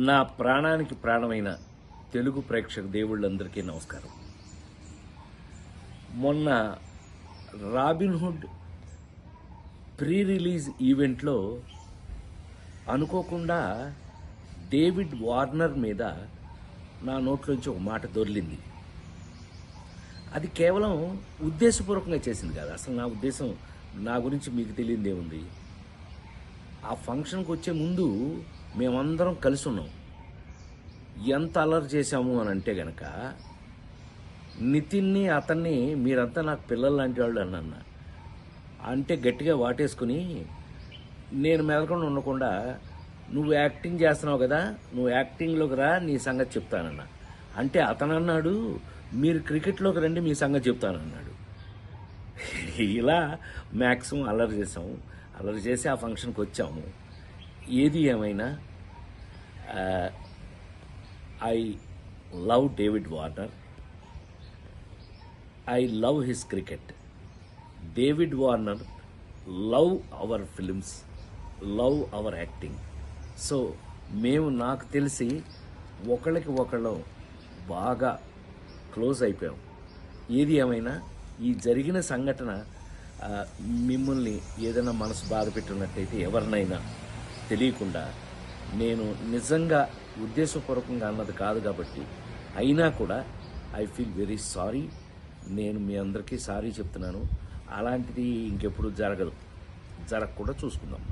నా ప్రాణానికి ప్రాణమైన తెలుగు ప్రేక్షక దేవుళ్ళందరికీ నమస్కారం. మొన్న రాబిన్హుడ్ ప్రీ రిలీజ్ ఈవెంట్లో అనుకోకుండా డేవిడ్ వార్నర్ మీద నా నోట్లోంచి ఒక మాట దొర్లింది. అది కేవలం ఉద్దేశపూర్వకంగా చేసింది కాదు. అసలు నా ఉద్దేశం, నా గురించి మీకు తెలియదేముంది. ఆ ఫంక్షన్కి వచ్చే ముందు మేమందరం కలిసి ఉన్నాం. ఎంత అల్లరి చేశాము అని అంటే గనక, నితిన్ని అతన్ని మీరంతా నాకు పిల్లలు లాంటి వాళ్ళు అన్న అంటే గట్టిగా వాటేసుకుని, నేను మెదలకుండా ఉండకుండా, నువ్వు యాక్టింగ్ చేస్తున్నావు కదా, నువ్వు యాక్టింగ్లోకి రా, నీ సంగతి చెప్తానన్నా. అంటే అతను అన్నాడు, మీరు క్రికెట్లోకి రండి, మీ సంగతి చెప్తానన్నాడు. ఇలా మ్యాక్సిమం అల్లరి చేసాము. అల్లరి చేసి ఆ ఫంక్షన్కి వచ్చాము. ఏది ఏమైనా I love David Warner. I love his cricket. David Warner love our films, love our acting. So మేము, నాకు తెలిసి ఒకళ్ళకి ఒకళ్ళు బాగా క్లోజ్ అయిపోయాం. ఏది ఏమైనా ఈ జరిగిన సంఘటన మిమ్మల్ని ఏదైనా మనసు బాధ పెట్టినట్టయితే, ఎవరినైనా తెలియకుండా, నేను నిజంగా ఉద్దేశపూర్వకంగా అన్నది కాదు కాబట్టి, అయినా కూడా ఐ ఫీల్ వెరీ సారీ. నేను మీ అందరికీ సారీ చెప్తున్నాను. అలాంటిది ఇంకెప్పుడు జరగదు, జరగకుండా చూసుకుందాం.